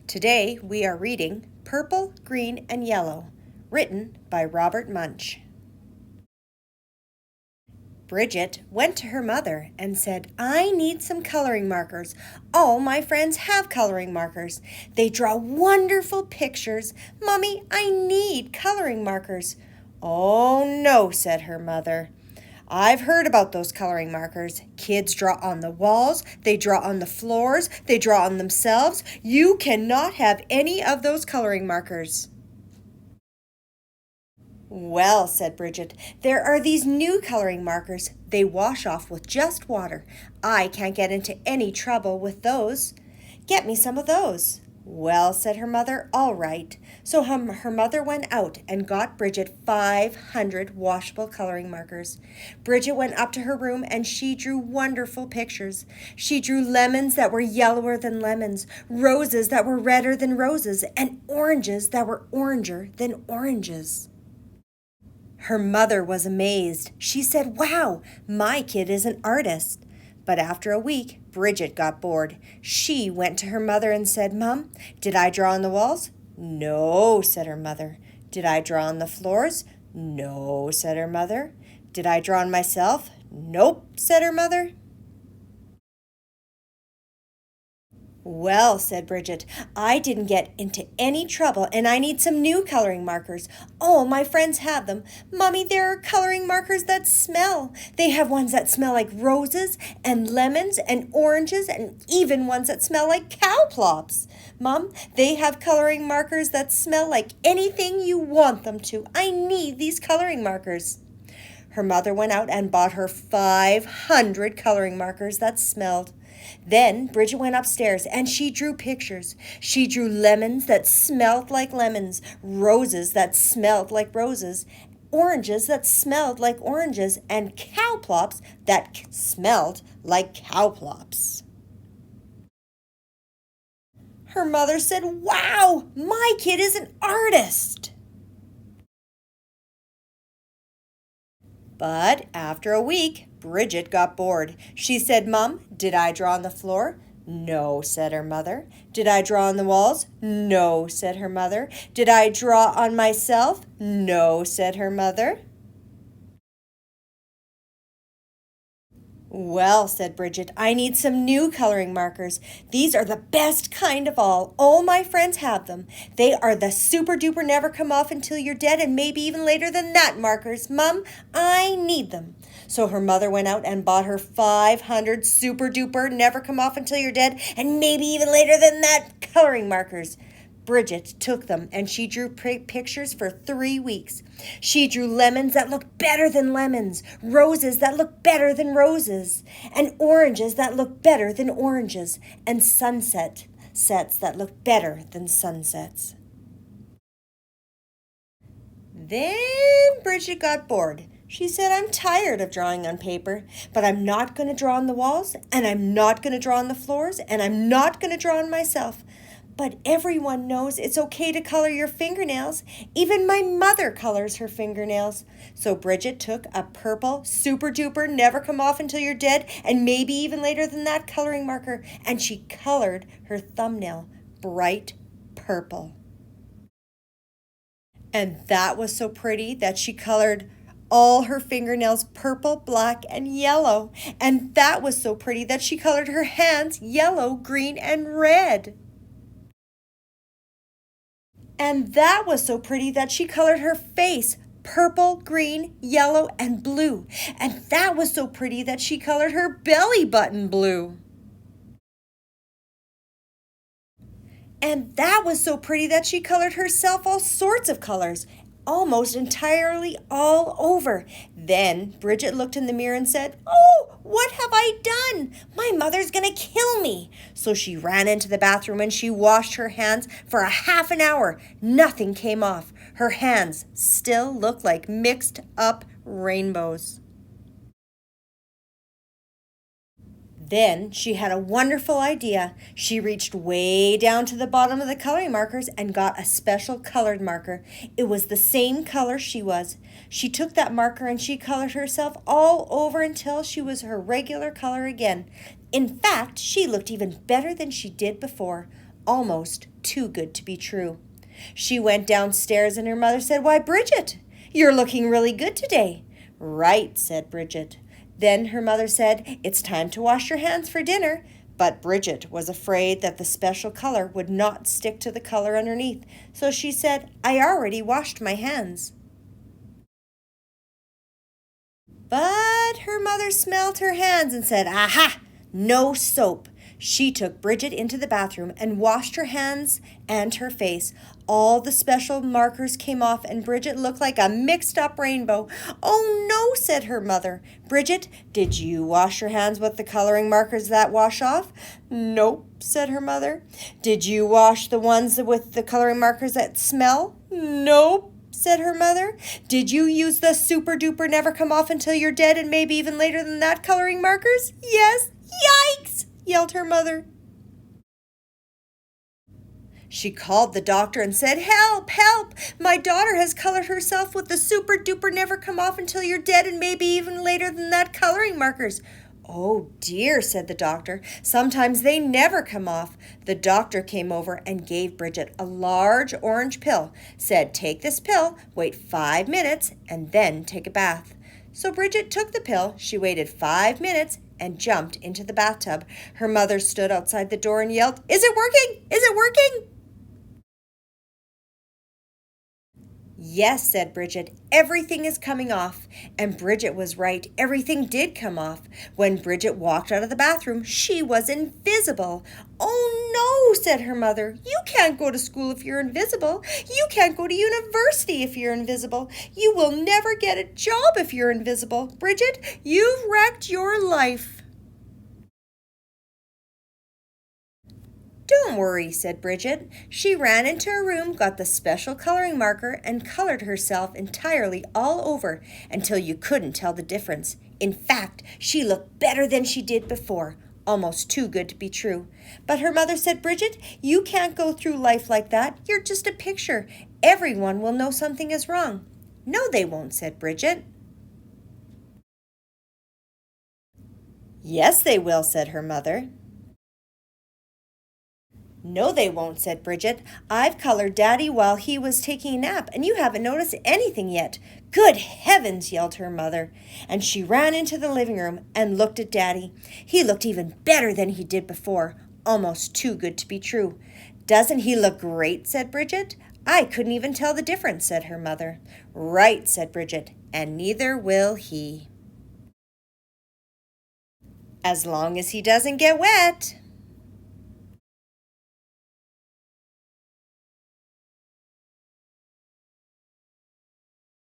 Today we are reading Purple, Green, and Yellow, written by Robert Munsch. Bridget went to her mother and said, "I need some coloring markers. All my friends have coloring markers. They draw wonderful pictures. Mommy, I need coloring markers." "Oh, no," said her mother. "I've heard about those coloring markers. Kids draw on the walls, they draw on the floors, they draw on themselves. You cannot have any of those coloring markers." "Well," said Bridget, "there are these new coloring markers. They wash off with just water. I can't get into any trouble with those. Get me some of those." "Well," said her mother, "all right." So her mother went out and got Bridget 500 washable coloring markers. Bridget went up to her room and she drew wonderful pictures. She drew lemons that were yellower than lemons, roses that were redder than roses, and oranges that were oranger than oranges. Her mother was amazed. She said, "Wow, my kid is an artist." But after a week, Bridget got bored. She went to her mother and said, "Mom, did I draw on the walls?" "No," said her mother. "Did I draw on the floors?" "No," said her mother. "Did I draw on myself?" "Nope," said her mother. "Well," said Bridget, "I didn't get into any trouble and I need some new coloring markers. All my friends have them. Mommy, there are coloring markers that smell. They have ones that smell like roses and lemons and oranges and even ones that smell like cow plops. Mom, they have coloring markers that smell like anything you want them to. I need these coloring markers." Her mother went out and bought her 500 coloring markers that smelled. Then Bridget went upstairs and she drew pictures. She drew lemons that smelled like lemons, roses that smelled like roses, oranges that smelled like oranges, and cow plops that smelled like cow plops. Her mother said, "Wow, my kid is an artist." But after a week, Bridget got bored. She said, "Mom, did I draw on the floor?" "No," said her mother. "Did I draw on the walls?" "No," said her mother. "Did I draw on myself?" "No," said her mother. "Well," said Bridget, "I need some new coloring markers. These are the best kind of all. All my friends have them. They are the super duper never come off until you're dead and maybe even later than that markers. Mom, I need them." So her mother went out and bought her 500 super duper never come off until you're dead and maybe even later than that coloring markers. Bridget took them and she drew pictures for 3 weeks. She drew lemons that looked better than lemons, roses that looked better than roses, and oranges that looked better than oranges, and sets that looked better than sunsets. Then Bridget got bored. She said, "I'm tired of drawing on paper, but I'm not going to draw on the walls, and I'm not going to draw on the floors, and I'm not going to draw on myself. But everyone knows it's okay to color your fingernails. Even my mother colors her fingernails." So Bridget took a purple, super duper, never come off until you're dead, and maybe even later than that coloring marker, and she colored her thumbnail bright purple. And that was so pretty that she colored all her fingernails purple, black, and yellow. And that was so pretty that she colored her hands yellow, green, and red. And that was so pretty that she colored her face purple, green, yellow, and blue. And that was so pretty that she colored her belly button blue. And that was so pretty that she colored herself all sorts of colors, almost entirely all over. Then Bridget looked in the mirror and said, "Oh, what have I done? My mother's going to kill me." So she ran into the bathroom and she washed her hands for a half an hour. Nothing came off. Her hands still looked like mixed up rainbows. Then she had a wonderful idea. She reached way down to the bottom of the coloring markers and got a special colored marker. It was the same color she was. She took that marker and she colored herself all over until she was her regular color again. In fact, she looked even better than she did before. almost too good to be true. She went downstairs and her mother said, "Why, Bridget, you're looking really good today." "Right," said Bridget. Then her mother said, "It's time to wash your hands for dinner." But Bridget was afraid that the special color would not stick to the color underneath, so she said, "I already washed my hands." But her mother smelled her hands and said, "Aha! No soap." She took Bridget into the bathroom and washed her hands and her face. All the special markers came off and Bridget looked like a mixed-up rainbow. "Oh no," said her mother. "Bridget, did you wash your hands with the coloring markers that wash off?" "Nope," said her mother. "Did you wash the ones with the coloring markers that smell?" "Nope," said her mother. "Did you use the super duper never come off until you're dead and maybe even later than that coloring markers?" "Yes." "Yikes!" yelled her mother. She called the doctor and said, "Help, help! My daughter has colored herself with the super duper never come off until you're dead and maybe even later than that coloring markers." "Oh dear," said the doctor. "Sometimes they never come off." The doctor came over and gave Bridget a large orange pill, said, "Take this pill, wait 5 minutes, and then take a bath." So Bridget took the pill, she waited 5 minutes, and jumped into the bathtub. Her mother stood outside the door and yelled, "Is it working? Is it working?" "Yes," said Bridget, "everything is coming off." And Bridget was right. Everything did come off. When Bridget walked out of the bathroom, she was invisible. "Oh no," said her mother. "You can't go to school if you're invisible. You can't go to university if you're invisible. You will never get a job if you're invisible. Bridget, you've wrecked your life." "Don't worry," said Bridget. She ran into her room, got the special coloring marker, and colored herself entirely all over until you couldn't tell the difference. In fact, she looked better than she did before, almost too good to be true. But her mother said, "Bridget, you can't go through life like that. You're just a picture. Everyone will know something is wrong." "No, they won't," said Bridget. "Yes, they will," said her mother. "No, they won't," said Bridget. "I've colored Daddy while he was taking a nap, and you haven't noticed anything yet." "Good heavens!" yelled her mother, and she ran into the living room and looked at Daddy. He looked even better than he did before, almost too good to be true. "Doesn't he look great?" said Bridget. "I couldn't even tell the difference," said her mother. "Right," said Bridget, "and neither will he. As long as he doesn't get wet."